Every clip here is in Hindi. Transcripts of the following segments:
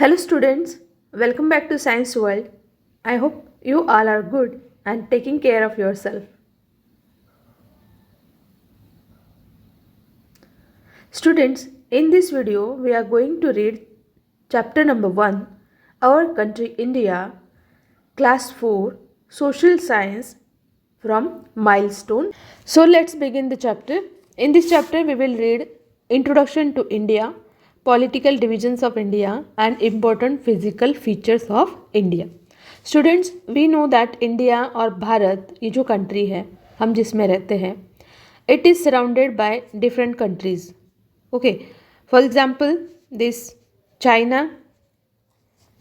Hello students, welcome back to Science World. I hope you all are good and taking care of yourself. Students, in this video we are going to read chapter number 1, Our Country India, class 4, Social Science from Milestone. So let's begin the chapter. In this chapter we will read Introduction to India, Political Divisions of India and Important Physical Features of India. Students, we know that India और भारत ये जो country है हम जिसमें रहते हैं, it is surrounded by different countries. Okay, for example, this China,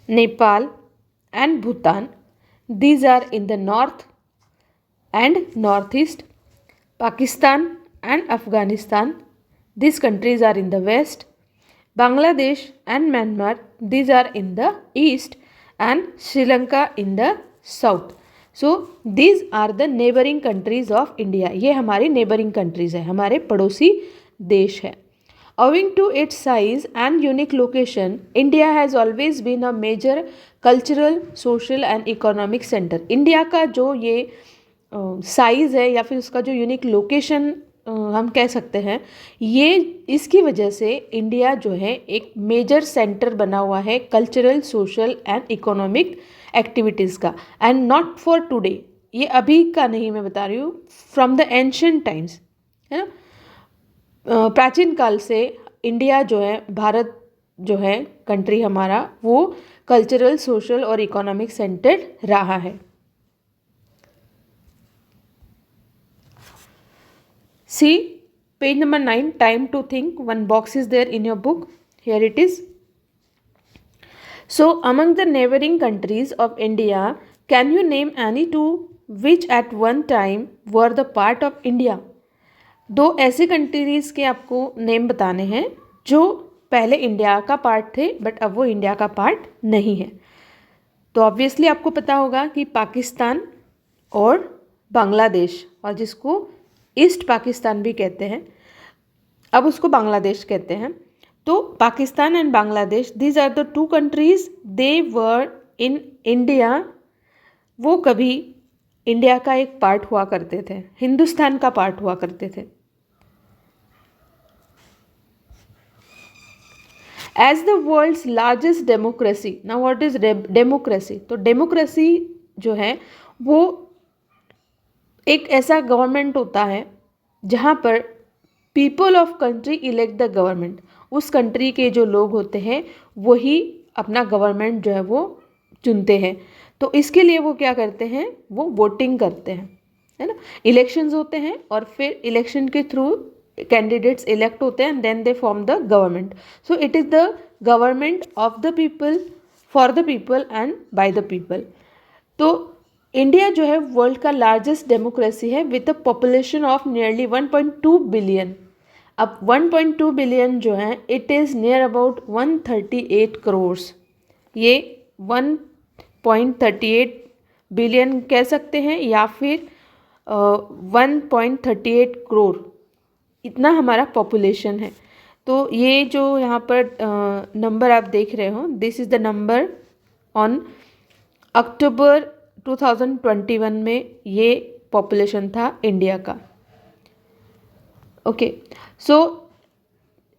Nepal and Bhutan, these are in the north and northeast. Pakistan and Afghanistan, these countries are in the west. Bangladesh and Myanmar, these are in the east, and Sri Lanka in the south. So these are the neighboring countries of India. ये हमारी neighboring countries है, हमारे पड़ोसी देश है. Owing to its size and unique location, India has always been a major cultural, social and economic center. India का जो ये साइज़ है या फिर उसका जो यूनिक लोकेशन हम कह सकते हैं, ये इसकी वजह से इंडिया जो है एक मेजर सेंटर बना हुआ है cultural, social and economic activities का. एंड नॉट फॉर टुडे, ये अभी का नहीं मैं बता रही हूँ, फ्रॉम द एंशियंट टाइम्स, है ना. प्राचीन काल से इंडिया जो है, भारत जो है कंट्री हमारा, वो कल्चरल, सोशल और इकोनॉमिक सेंटर रहा है. See page number 9, time to think. One box is there in your book. Here it is. So among the neighboring countries of India, can you name any two which at one time were the part of India? दो ऐसे कंट्रीज़ के आपको नेम बताने हैं जो पहले इंडिया का पार्ट थे बट अब वो इंडिया का पार्ट नहीं है. तो ऑब्वियसली आपको पता होगा कि पाकिस्तान और बांग्लादेश, और जिसको ईस्ट पाकिस्तान भी कहते हैं, अब उसको बांग्लादेश कहते हैं. तो Pakistan and Bangladesh, these are the two countries, they were in India. वो कभी इंडिया का एक पार्ट हुआ करते थे, हिंदुस्तान का पार्ट हुआ करते थे. As the world's largest democracy. Now what is democracy? तो डेमोक्रेसी जो है वो एक ऐसा गवर्नमेंट होता है जहाँ पर people of country elect the government. उस कंट्री के जो लोग होते हैं वही अपना गवर्नमेंट जो है वो चुनते हैं. तो इसके लिए वो क्या करते हैं, वो वोटिंग करते हैं, है ना. इलेक्शंस होते हैं और फिर इलेक्शन के थ्रू कैंडिडेट्स इलेक्ट होते हैं and then they form the government. So it is the government of the people, for the people and by the people. तो इंडिया जो है वर्ल्ड का लार्जेस्ट डेमोक्रेसी है with a population of nearly 1.2 billion. अब 1.2 बिलियन जो है, it is near about 138 crores. ये 1.38 बिलियन कह सकते हैं या फिर 1.38 करोड़, इतना हमारा पॉपुलेशन है. तो ये जो यहाँ पर नंबर आप देख रहे हो, this is the number on October 2021 में ये पॉपुलेशन था इंडिया का. Okay, so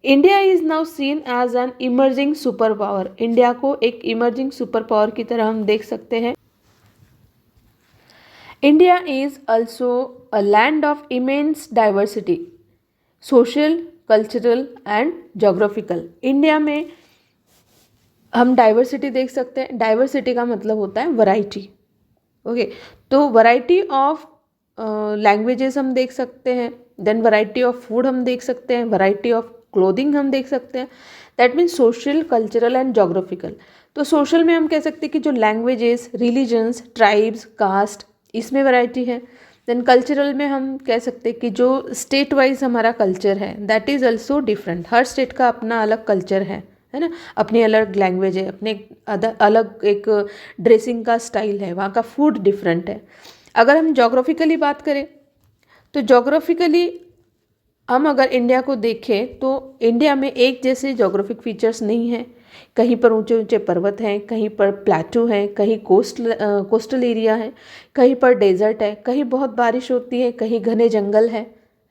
India is now seen as an emerging super power. India को एक इमर्जिंग सुपर पावर की तरह हम देख सकते हैं. India is also a land of immense diversity, social, cultural and geographical. India में हम डाइवर्सिटी देख सकते हैं. डाइवर्सिटी का मतलब होता है वैरायटी. ओके, तो वैरायटी ऑफ लैंग्वेजेस हम देख सकते हैं, देन वैरायटी ऑफ फूड हम देख सकते हैं, वैरायटी ऑफ क्लोथिंग हम देख सकते हैं. That means social, cultural and geographical. तो सोशल में हम कह सकते हैं कि जो लैंग्वेजेस, रिलीजन्स, ट्राइब्स, कास्ट, इसमें वैरायटी है. देन कल्चरल में हम कह सकते हैं कि जो स्टेट वाइज हमारा कल्चर है, that is also different. Her state का अपना अलग कल्चर है ना. अपनी अलग लैंग्वेज है, अपने अलग एक ड्रेसिंग का स्टाइल है, वहाँ का फूड डिफरेंट है. अगर हम जोग्राफिकली बात करें तो जोग्राफिकली हम अगर इंडिया को देखें तो इंडिया में एक जैसे जोग्राफिक फीचर्स नहीं हैं. कहीं पर ऊंचे ऊंचे पर्वत हैं, कहीं पर प्लेटू हैं, कहीं कोस्टल एरिया है, कहीं पर डेजर्ट है, कहीं बहुत बारिश होती है, कहीं घने जंगल है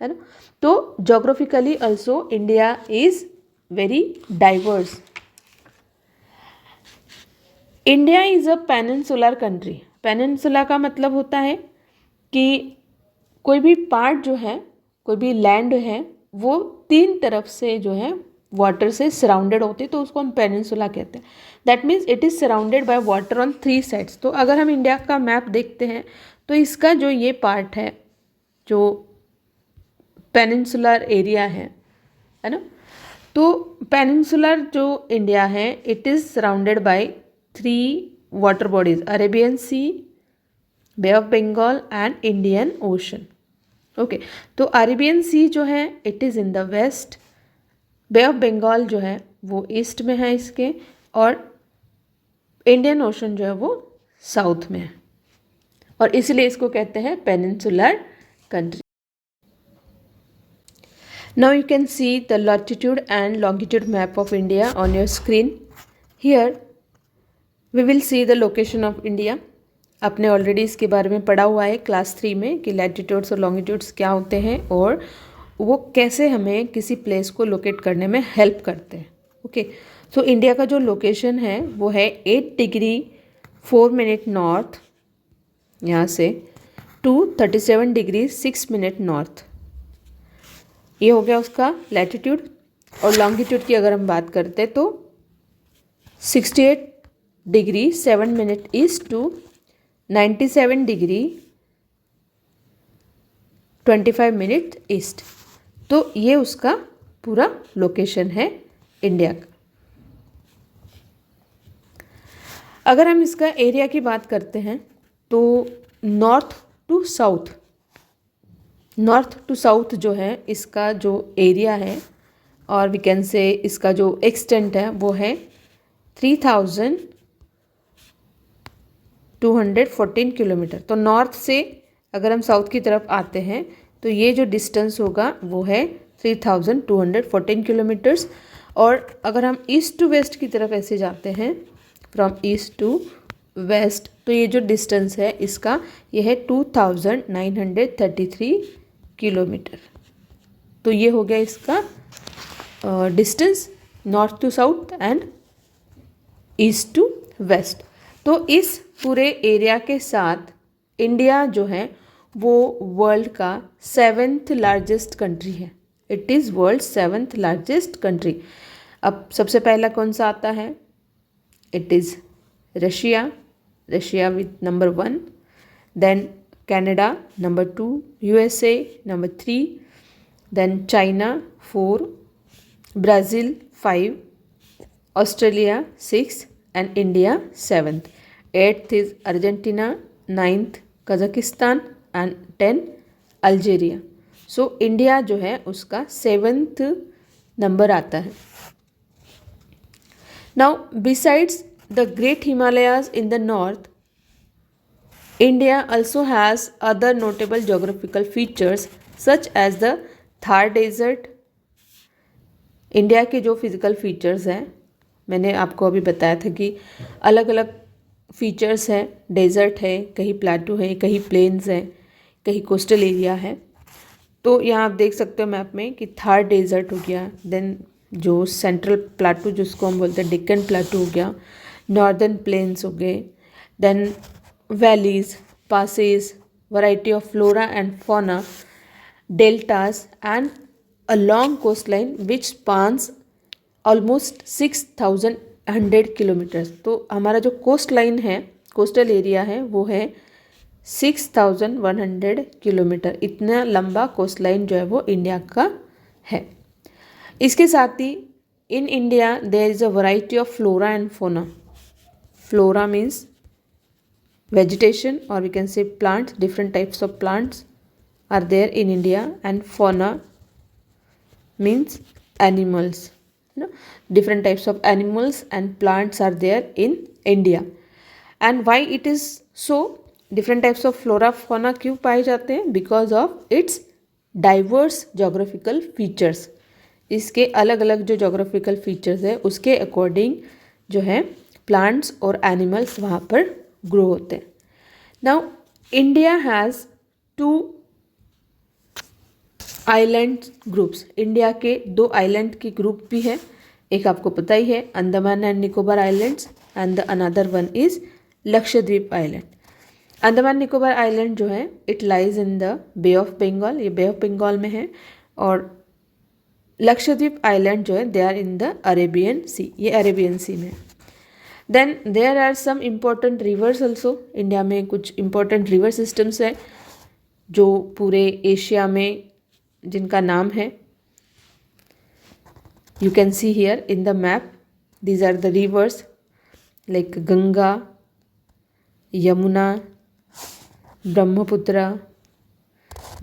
ना। तो geographically also India is very diverse. India is a peninsular country. Peninsula का मतलब होता है कि कोई भी पार्ट जो है, कोई भी लैंड है, वो 3 तरफ से जो है वाटर से सराउंडेड होती है, तो उसको हम पेनिनसुला कहते हैं। That means it is surrounded by water on 3 sides. तो अगर हम इंडिया का मैप देखते हैं तो इसका जो ये पार्ट है, जो पेनिनसुलर एरिया है ना, तो पेनिनसुलर जो इंडिया है, it is surrounded by 3 water bodies, Arabian Sea, Bay of Bengal and Indian Ocean. Okay, तो अरेबियन सी जो है it is in the west, Bay of Bengal जो है वो ईस्ट में है इसके, और इंडियन ओशन जो है वो साउथ में है, और इसलिए इसको कहते हैं peninsular country. Now you can see the latitude and longitude map of India on your screen. Here we will see the location of India. आपने ऑलरेडी इसके बारे में पढ़ा हुआ है क्लास 3 में कि लैटिट्यूड्स और लॉन्गिट्यूड्स क्या होते हैं और वो कैसे हमें किसी प्लेस को लोकेट करने में हेल्प करते हैं। ओके, सो इंडिया का जो लोकेशन है वो है 8 डिग्री 4 मिनट नॉर्थ यहाँ से टू 37 डिग्री 6 मिनट नॉर्थ। ये हो गया उसका लैटिट्यूड। और लॉन्गिट्यूड की अगर हम बात करते तो 68 degree 7 minute east to 97 degree 25 minute east. तो ये उसका पूरा लोकेशन है इंडिया का। अगर हम इसका एरिया की बात करते हैं तो नॉर्थ टू साउथ जो है इसका जो एरिया है, और वी कैन से इसका जो एक्सटेंट है वो है 3214 किलोमीटर। तो नॉर्थ से अगर हम साउथ की तरफ आते हैं तो ये जो डिस्टेंस होगा वो है 3214 किलोमीटर्स। और अगर हम ईस्ट टू वेस्ट की तरफ ऐसे जाते हैं, फ्रॉम ईस्ट टू वेस्ट, तो ये जो डिस्टेंस है इसका ये है 2933 किलोमीटर। तो ये हो गया इसका distance north to south and east to west. तो इस पूरे एरिया के साथ इंडिया जो है वो वर्ल्ड का 7th लार्जेस्ट कंट्री है। It is world 7th largest country. अब सबसे पहला कौन सा आता है? It is Russia with number 1, देन Canada number 2, USA number 3, then China 4, Brazil 5, Australia 6 and India 7th. 8th is Argentina, 9th Kazakhstan and 10 Algeria. So India जो है उसका 7th नंबर आता है। Now besides the Great Himalayas in the north, India also has other notable geographical features such as the Thar Desert. India के जो फिज़िकल फीचर्स हैं, मैंने आपको अभी बताया था कि अलग अलग फीचर्स हैं। डेजर्ट है, कहीं प्लेटू है, कहीं प्लेन्स हैं, कहीं कोस्टल एरिया है। तो यहाँ आप देख सकते हो मैप में कि थार डेजर्ट हो गया, देन जो सेंट्रल प्लेटू जिसको हम बोलते हैं डेक्कन प्लेटू हो गया, नॉर्दर्न प्लेन्स हो गए, then valleys, passes, variety of flora and fauna, deltas and a long coastline which spans almost 6100 kilometers. तो हमारा जो कोस्ट लाइन है, कोस्टल एरिया है, वो है 6100 किलोमीटर। इतना लंबा कोस्ट लाइन जो है वो इंडिया का है। इसके साथ ही in India there is a variety of flora and fauna. Flora means vegetation, or we can say plants. Different types of plants are there in India, and fauna means animals. Different types of animals and plants are there in India. And why it is so? Different types of flora fauna क्यों पाए जाते हैं? Because of its diverse geographical features. इसके अलग अलग जो geographical features है उसके according जो है प्लांट्स और एनिमल्स वहाँ पर ग्रो होते हैं। Now India has 2 island groups. India के 2 आइलैंड के ग्रुप भी हैं। एक आपको पता ही है, Andaman and Nicobar islands, and the another one is Lakshadweep island. Andaman Nicobar island जो है it lies in the Bay of Bengal, ये बे ऑफ बंगाल में है। और लक्षद्वीप आइलैंड जो है they are in the Arabian sea, ये अरेबियन सी में। Then there are some important rivers also. India में कुछ इम्पोर्टेंट रिवर सिस्टम्स है जो पूरे एशिया में जिनका नाम है, you can see here in the map, these are the rivers like Ganga, Yamuna, Brahmaputra,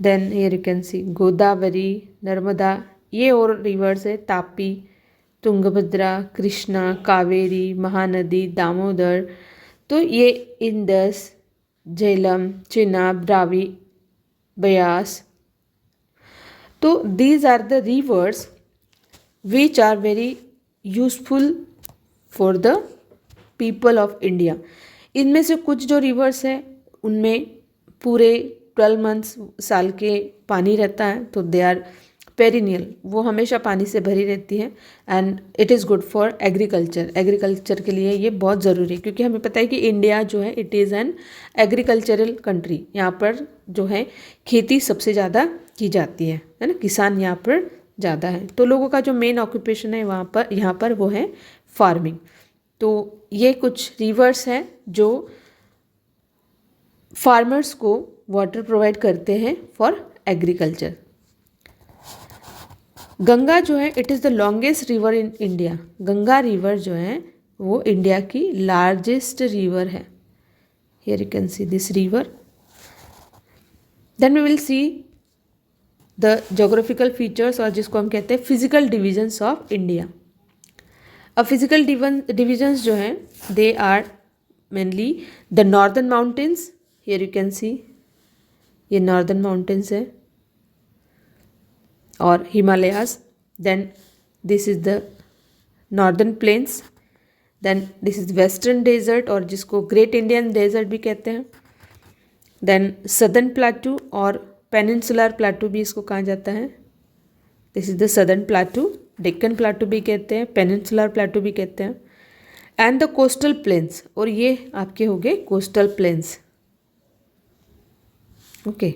then here you can see Godavari, Narmada, ये और रिवर्स है, तापी, तुंगभद्रा, कृष्णा, कावेरी, महानदी, दामोदर, तो ये इंदस, झेलम, चिनाब, रावी, ब्यास। तो these are the rivers which are very useful for the people of India. इनमें से कुछ जो रिवर्स है उनमें पूरे 12 मंथ्स साल के पानी रहता है, तो दे आर पेरिनियल, वो हमेशा पानी से भरी रहती है। And it is good for agriculture, agriculture के लिए ये बहुत ज़रूरी है, क्योंकि हमें पता है कि इंडिया जो है it is an agricultural country. यहाँ पर जो है खेती सबसे ज़्यादा की जाती है ना, किसान यहाँ पर ज़्यादा है। तो लोगों का जो मेन ऑक्यूपेशन है वहाँ पर, यहाँ पर वो है फार्मिंग। तो ये कुछ रिवर्स हैं जो फार्मर्स को वाटर प्रोवाइड करते हैं फॉर एग्रीकल्चर। गंगा जो है it is the longest river in India. Ganga river जो है वो इंडिया की लार्जेस्ट रिवर है। Here you can see this river. Then we will see the geographical features, और जिसको हम कहते हैं फिजिकल डिविजन्स ऑफ इंडिया। अब फिजिकल डिविजन्स जो हैं they are mainly the northern mountains, here you can see ये नॉर्दर्न माउंटेन्स है, और Himalayas. Then this is the northern planes. Then this is western desert, और जिसको ग्रेट इंडियन डेजर्ट भी कहते हैं। देन सदर्न प्लाटू और पेनिनसुलर प्लाटू भी इसको कहा जाता है। This is the southern plateau, Deccan plateau भी कहते हैं, पेनिनसुलर प्लाटू भी कहते हैं। एंड द कोस्टल प्लेन्स, और ये आपके हो गए coastal planes. Okay,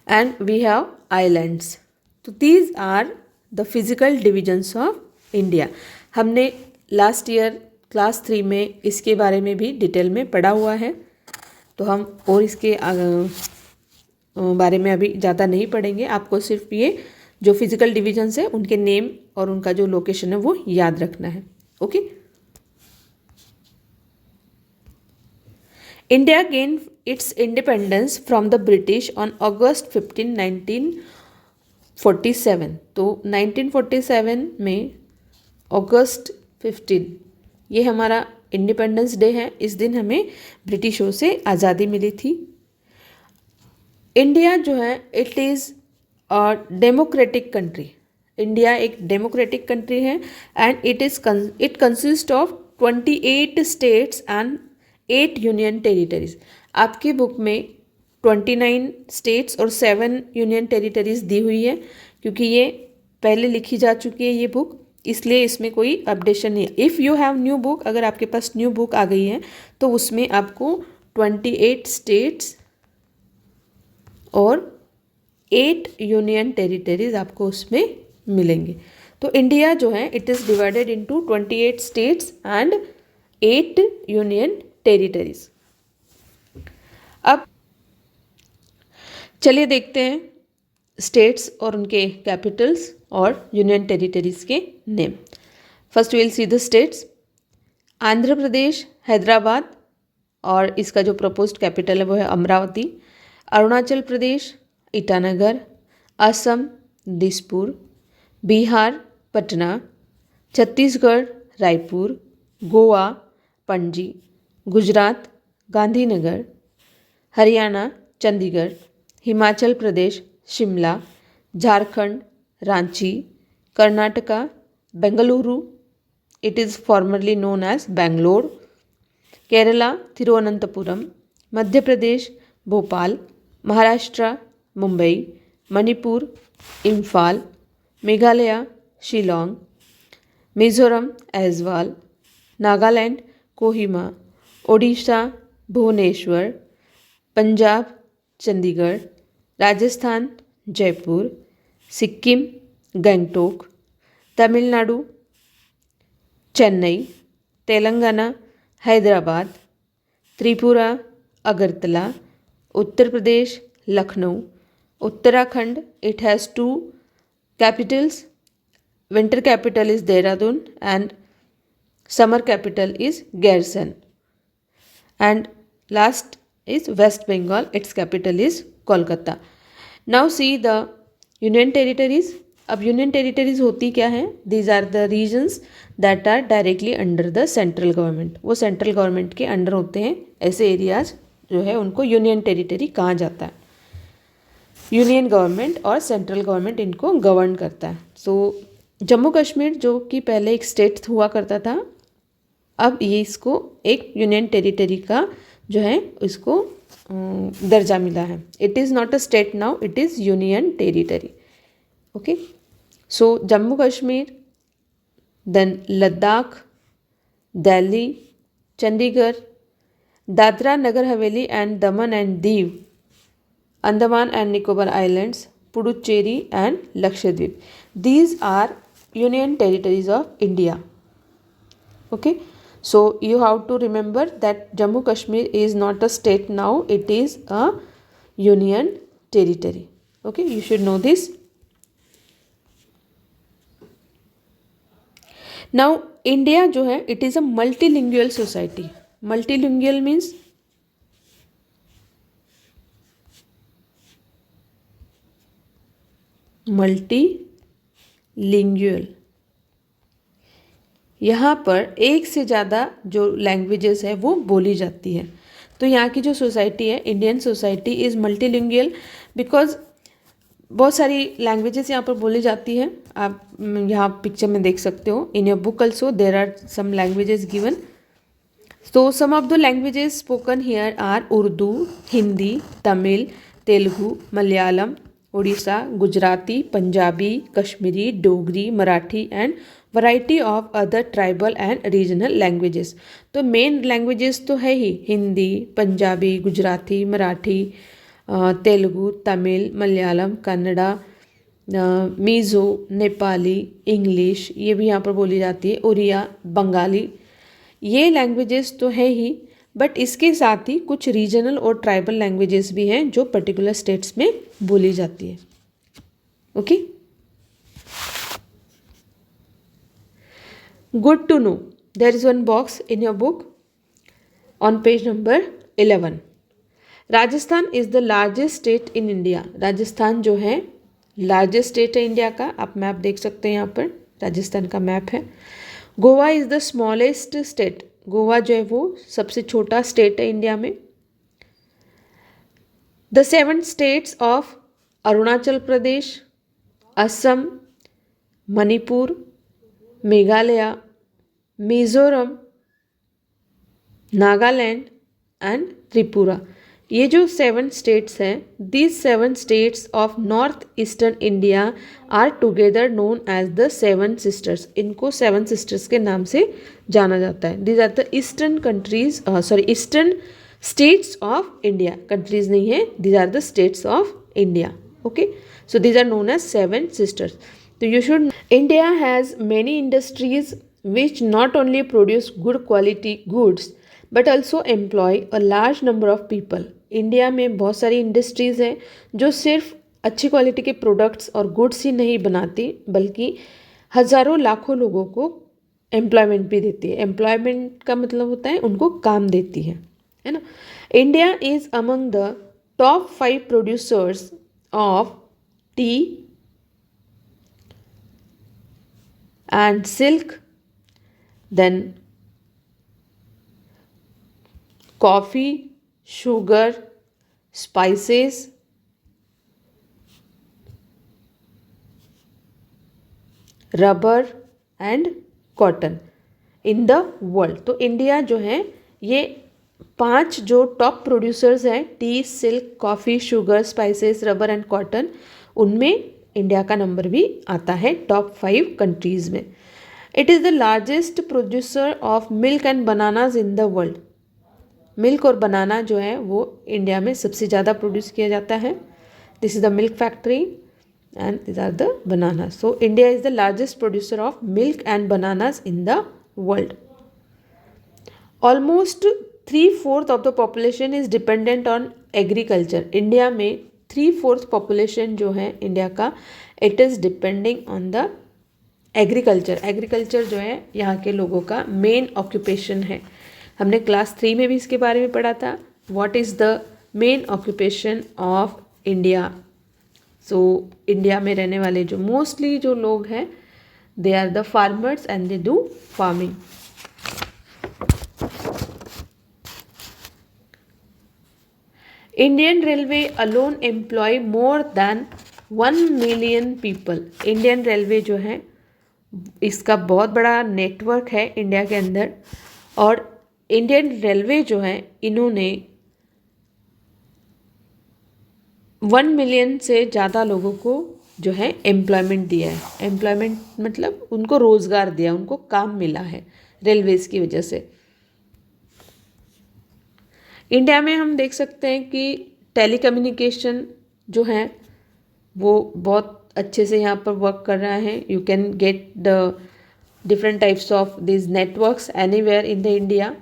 and we have islands. तो these are the physical divisions of India. हमने लास्ट ईयर क्लास 3 में इसके बारे में भी डिटेल में पढ़ा हुआ है, तो हम और इसके बारे में अभी ज़्यादा नहीं पढ़ेंगे। आपको सिर्फ ये जो फिजिकल डिविजन्स है उनके नेम और उनका जो लोकेशन है वो याद रखना है। Okay. India gain it's independence from the British on August 15, 1947। तो 1947 में अगस्त 15 ये हमारा इंडिपेंडेंस डे है। इस दिन हमें ब्रिटिशों से आज़ादी मिली थी। इंडिया जो है it is a democratic country. India एक डेमोक्रेटिक कंट्री है and it consist of 28 states and 8 union territories. आपकी बुक में 29 स्टेट्स और 7 यूनियन टेरिटरीज दी हुई है, क्योंकि ये पहले लिखी जा चुकी है ये बुक, इसलिए इसमें कोई अपडेशन नहीं है। If you have new book, अगर आपके पास न्यू बुक आ गई है तो उसमें आपको 28 स्टेट्स और 8 यूनियन टेरिटरीज आपको उसमें मिलेंगे। तो इंडिया जो है it is divided into 28 states and 8 union territories. अब चलिए देखते हैं स्टेट्स और उनके कैपिटल्स और यूनियन टेरिटरीज के name. First will see the states. Andhra Pradesh Hyderabad, और इसका जो प्रपोज्ड कैपिटल है वो है Amaravati. Arunachal Pradesh Itanagar. Assam Dispur. Bihar Patna. Chhattisgarh Raipur. Goa Panaji. Gujarat Gandhinagar. Haryana Chandigarh. Himachal Pradesh Shimla. Jharkhand Ranchi. Karnataka Bengaluru. it is formerly known as Bangalore. Kerala, Thiruvananthapuram. Madhya Pradesh, Bhopal. Maharashtra, Mumbai. Manipur, Imphal. Meghalaya, Shillong. Mizoram, Aizawl. Nagaland, Kohima. Odisha, Bhubaneswar. Punjab Chandigarh. Rajasthan Jaipur. Sikkim Gangtok. Tamil Nadu Chennai. Telangana Hyderabad. Tripura Agartala. Uttar Pradesh Lucknow. Uttarakhand it has two capitals. Winter capital is Dehradun and summer capital is Garson. And last is West Bengal, its capital is Kolkata. Now see the union territories. अब यूनियन टेरिटरीज होती क्या है? These are the regions that are directly under the central government. वो सेंट्रल गवर्नमेंट के अंडर होते हैं. ऐसे एरियाज जो है उनको यूनियन टेरिटरी कहा जाता है. यूनियन गवर्नमेंट और सेंट्रल गवर्नमेंट इनको गवर्न करता है. सो जम्मू कश्मीर जो कि पहले एक स्टेट हुआ करता था, अब ये इसको एक यूनियन टेरिटरी का जो है इसको दर्जा मिला है. It is not a state now, it is union territory. Okay, so Jammu Kashmir, then Ladakh, Delhi, Chandigarh, Dadra Nagar Haveli and Daman and Diu, Andaman and Nicobar islands, Puducherry and Lakshadweep. These are union territories of India. Okay, so you have to remember that Jammu Kashmir is not a state now, it is a union territory. Okay, you should know this. Now India जो है it is a multilingual society. Multilingual means multilingual. यहाँ पर एक से ज़्यादा जो लैंग्वेजेस है वो बोली जाती है. तो यहाँ की जो सोसाइटी है, Indian society is multilingual because बहुत सारी लैंग्वेजेस यहाँ पर बोली जाती है. आप यहाँ पिक्चर में देख सकते हो. In your book also there are some languages given. तो some of the languages spoken here are Urdu, Hindi, Tamil, Telugu, Malayalam, Orissa, Gujarati, Punjabi, Kashmiri, Dogri, Marathi and variety of other tribal and regional languages. तो मेन लैंग्वेजेस तो है ही हिंदी, पंजाबी, गुजराती, मराठी, तेलुगु, तमिल, मलयालम, कन्नड़ा, मीज़ो, नेपाली, इंग्लिश ये भी यहाँ पर बोली जाती है, उड़िया, बंगाली. ये लैंग्वेजेस तो है ही, बट इसके साथ ही कुछ रीजनल और ट्राइबल लैंग्वेजेस भी हैं जो पर्टिकुलर स्टेट्स में बोली जाती है. Okay, good to know. There is one box in your book on page number 11. Rajasthan is the largest state in India. Rajasthan जो है लार्जेस्ट स्टेट है इंडिया का. आप मैप देख सकते हैं, यहाँ पर राजस्थान का मैप है. Goa is the smallest state. Goa जो है वो सबसे छोटा स्टेट है इंडिया में. The 7 states of Arunachal Pradesh, Assam, Manipur, Meghalaya, Mizoram, Nagaland and Tripura. ये जो 7 स्टेट्स हैं, these 7 states of north eastern India are together known as the 7 sisters. इनको 7 सिस्टर्स के नाम से जाना जाता है. These are the eastern countries, eastern states of India. Countries नहीं है, these are the states of India. Okay, so these are known as 7 sisters. तो you should, India has many industries which not only produce good quality goods but also employ a large number of people. India में बहुत सारी इंडस्ट्रीज़ हैं जो सिर्फ अच्छी क्वालिटी के प्रोडक्ट्स और गुड्स ही नहीं बनाती बल्कि हज़ारों लाखों लोगों को एम्प्लॉयमेंट भी देती है. एम्प्लॉयमेंट का मतलब होता है उनको काम देती है ना. India is among the top 5 producers of T and silk, then coffee, sugar, spices, rubber and cotton. In the world. तो इंडिया जो है ये 5 जो टॉप प्रोड्यूसर्स हैं T, silk, coffee, sugar, spices, rubber and cotton, उनमें इंडिया का नंबर भी आता है टॉप 5 कंट्रीज़ में। It is the largest producer of milk and bananas in the world. Milk और बनाना जो है वो इंडिया में सबसे ज़्यादा प्रोड्यूस किया जाता है। This is the milk factory and these are the bananas. So India is the largest producer of milk and bananas in the world. Almost 3/4 of the population is dependent on agriculture. India में 3/4 population जो है इंडिया का, it is depending on the agriculture. Agriculture जो है यहाँ के लोगों का main occupation है। हमने क्लास 3 में भी इसके बारे में पढ़ा था। What is the main occupation of India? So India में रहने वाले जो मोस्टली जो लोग हैं they are the farmers and they do farming. Indian railway alone employ more than 1 million people. Indian railway जो है इसका बहुत बड़ा नेटवर्क है इंडिया के अंदर, और इंडियन रेलवे जो है इन्होंने 1 मिलियन से ज़्यादा लोगों को जो है एम्प्लॉयमेंट दिया है। एम्प्लॉयमेंट मतलब उनको रोज़गार दिया, उनको काम मिला है रेलवेज़ की वजह से। इंडिया में हम देख सकते हैं कि टेलीकम्युनिकेशन जो है वो बहुत अच्छे से यहाँ पर वर्क कर रहा है। You can get the different types of this networks anywhere in the India.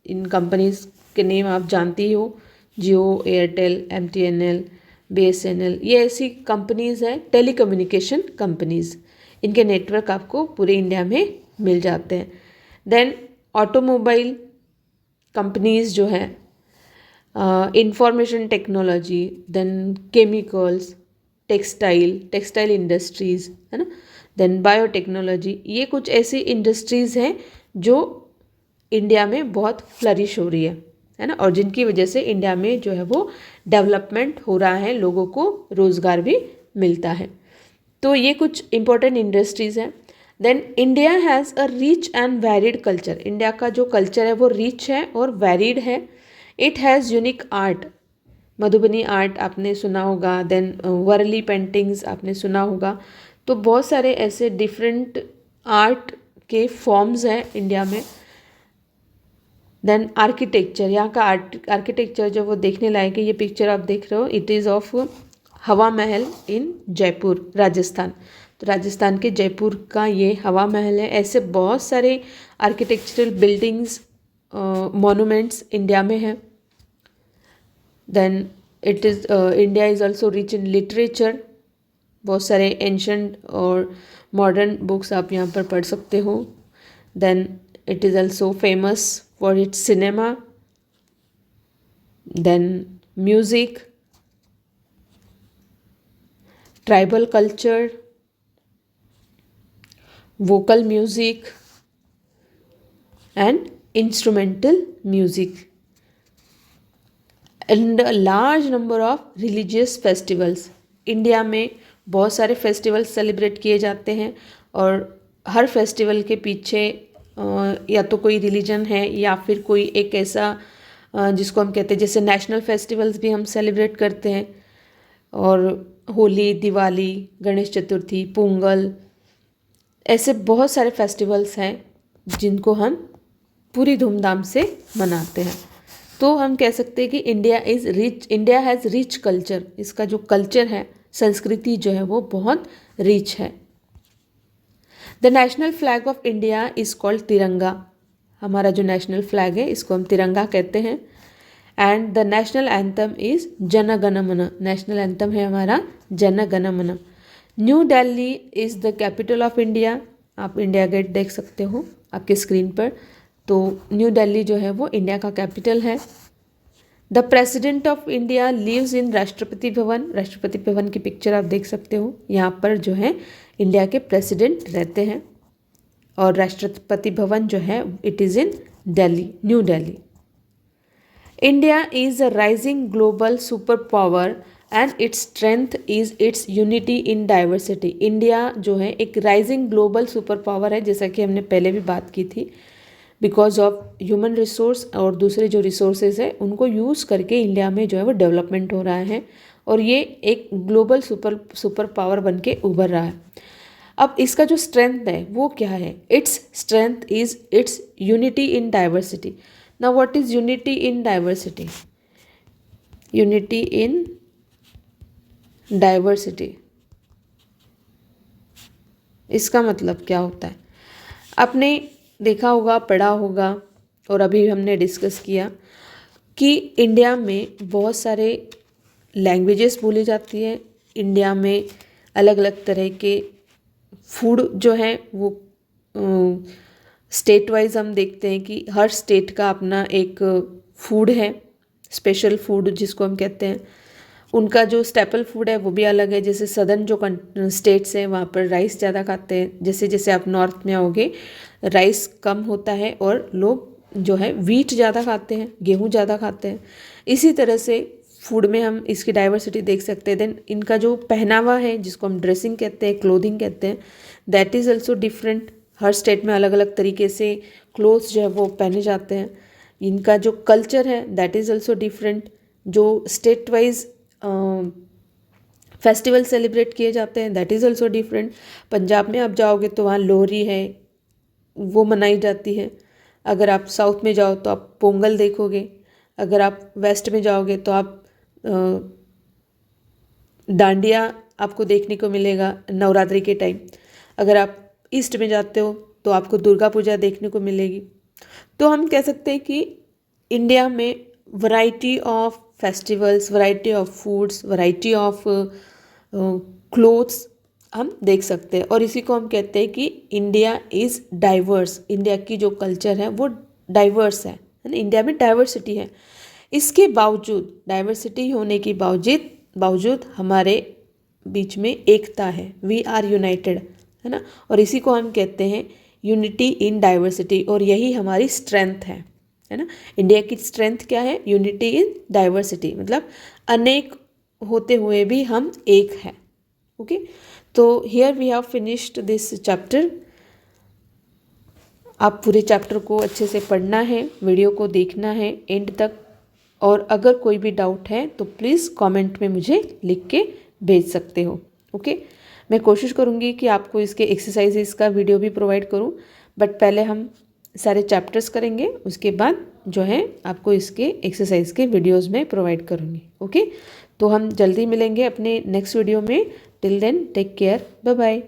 In companies के नेम आप जानती हो, जियो, एयरटेल, MTNL, BSNL, ये ऐसी कंपनीज़ हैं टेलीकम्युनिकेशन कंपनीज़। इनके नेटवर्क आपको पूरे इंडिया में मिल जाते हैं। देन ऑटोमोबाइल कंपनीज़ जो हैं, information technology, then chemicals, textile industries है ना, देन बायोटेक्नोलॉजी, ये कुछ ऐसी इंडस्ट्रीज़ हैं जो इंडिया में बहुत फ्लरिश हो रही है ना, और जिनकी वजह से इंडिया में जो है वो डेवलपमेंट हो रहा है, लोगों को रोज़गार भी मिलता है। तो ये कुछ इंपॉर्टेंट इंडस्ट्रीज़ हैं। Then India has a rich and varied culture. India का जो कल्चर है वो रिच है और वैरिड है। It has unique art. Madhubani art आपने सुना होगा, देन वर्ली पेंटिंग्स आपने सुना होगा। तो बहुत सारे ऐसे डिफरेंट आर्ट के फॉर्म्स हैं इंडिया में। देन आर्किटेक्चर, यहाँ का आर्किटेक्चर जो वो देखने लायक है। ये पिक्चर आप देख रहे हो, इट इज़ ऑफ हवा महल इन जयपुर, राजस्थान। तो राजस्थान के जयपुर का ये हवा महल है। ऐसे बहुत सारे आर्किटेक्चरल बिल्डिंग्स, मॉन्यूमेंट्स इंडिया में हैं। Then India is also rich in literature. बहुत सारे एंशंट और मॉडर्न बुक्स आप यहाँ पर पढ़ सकते हो। Then it is also famous for its cinema, then music, tribal culture, vocal music and instrumental music, and a large number of religious festivals. India में बहुत सारे फेस्टिवल्स सेलिब्रेट किए जाते हैं, और हर फेस्टिवल के पीछे या तो कोई रिलीजन है या फिर कोई एक ऐसा जिसको हम कहते हैं, जैसे नेशनल फेस्टिवल्स भी हम सेलिब्रेट करते हैं, और होली, दिवाली, गणेश चतुर्थी, पोंगल, ऐसे बहुत सारे फेस्टिवल्स हैं जिनको हम पूरी धूमधाम से मनाते हैं। तो हम कह सकते हैं कि इंडिया हैज़ रिच कल्चर। इसका जो कल्चर है, संस्कृति जो है वो बहुत रिच है। The national flag of India is called तिरंगा। हमारा जो नेशनल फ्लैग है इसको हम तिरंगा कहते हैं। And the national anthem is Jana Gana मन। नेशनल एंथम है हमारा जन गण मन। New Delhi is the capital of India. आप इंडिया गेट देख सकते हो आपके स्क्रीन पर। तो न्यू दिल्ली जो है वो इंडिया का कैपिटल है। The president of India lives in Rashtrapati Bhavan. Rashtrapati Bhavan की पिक्चर आप देख सकते हो। यहाँ पर जो है इंडिया के प्रेसिडेंट रहते हैं, और राष्ट्रपति भवन जो है it is in Delhi, new Delhi. India is a rising global super power and its strength is it's unity in diversity. India जो है एक राइजिंग ग्लोबल सुपर पावर है, जैसा कि हमने पहले भी बात की थी। बिकॉज ऑफ ह्यूमन रिसोर्स और दूसरे जो रिसोर्सेज है उनको यूज़ करके इंडिया में जो है वो डेवलपमेंट हो रहा है और ये एक ग्लोबल सुपर पावर बन के उभर रहा है। अब इसका जो स्ट्रेंथ है वो क्या है? Its strength is it's unity in diversity. Now what is unity in diversity? Unity in diversity इसका मतलब क्या होता है? आपने देखा होगा, पढ़ा होगा और अभी हमने डिस्कस किया कि इंडिया में बहुत सारे लैंग्वेजेस बोली जाती है। इंडिया में अलग अलग तरह के फूड जो हैं वो स्टेट वाइज हम देखते हैं कि हर स्टेट का अपना एक फूड है, स्पेशल फूड जिसको हम कहते हैं। उनका जो स्टेपल फूड है वो भी अलग है। जैसे सदर्न जो स्टेट्स हैं वहाँ पर राइस ज़्यादा खाते हैं, जैसे जैसे आप नॉर्थ में आओगे राइस कम होता है और लोग जो है वीट ज़्यादा खाते हैं, गेहूँ ज़्यादा खाते हैं। इसी तरह से फूड में हम इसकी डाइवर्सिटी देख सकते हैं। देन इनका जो पहनावा है जिसको हम ड्रेसिंग कहते हैं, क्लोथिंग कहते हैं, that is also different. Her state में अलग अलग तरीके से क्लोथ्स जो है वो पहने जाते हैं। इनका जो कल्चर है दैट इज़ ऑल्सो डिफरेंट। जो स्टेट वाइज फेस्टिवल सेलिब्रेट किए जाते हैं that is also different. Punjab में आप जाओगे तो वहाँ लोहरी है वो मनाई जाती है। अगर आप साउथ में जाओ तो आप पोंगल देखोगे। अगर आप वेस्ट में जाओगे तो आप डांडिया आपको देखने को मिलेगा नवरात्रि के टाइम। अगर आप ईस्ट में जाते हो तो आपको दुर्गा पूजा देखने को मिलेगी। तो हम कह सकते हैं कि इंडिया में variety of festivals, variety of foods, variety of clothes हम देख सकते हैं और इसी को हम कहते हैं कि इंडिया इज़ डाइवर्स। इंडिया की जो कल्चर है वो डाइवर्स है ना। इंडिया में डाइवर्सिटी है। इसके बावजूद, डाइवर्सिटी होने के बावजूद हमारे बीच में एकता है। वी आर यूनाइटेड, है ना। और इसी को हम कहते हैं यूनिटी इन डाइवर्सिटी और यही हमारी स्ट्रेंथ है ना। इंडिया की स्ट्रेंथ क्या है? यूनिटी इन डाइवर्सिटी, मतलब अनेक होते हुए भी हम एक हैं। ओके, तो here we have finished this chapter. आप पूरे चैप्टर को अच्छे से पढ़ना है, वीडियो को देखना है एंड तक, और अगर कोई भी डाउट है तो प्लीज़ कमेंट में मुझे लिख के भेज सकते हो। ओके, मैं कोशिश करूँगी कि आपको इसके एक्सरसाइजेस का वीडियो भी प्रोवाइड करूँ, बट पहले हम सारे चैप्टर्स करेंगे, उसके बाद जो है आपको इसके एक्सरसाइज के वीडियोस में प्रोवाइड करूँगी। ओके, तो हम जल्दी मिलेंगे अपने नेक्स्ट वीडियो में। Till then take care, bye bye.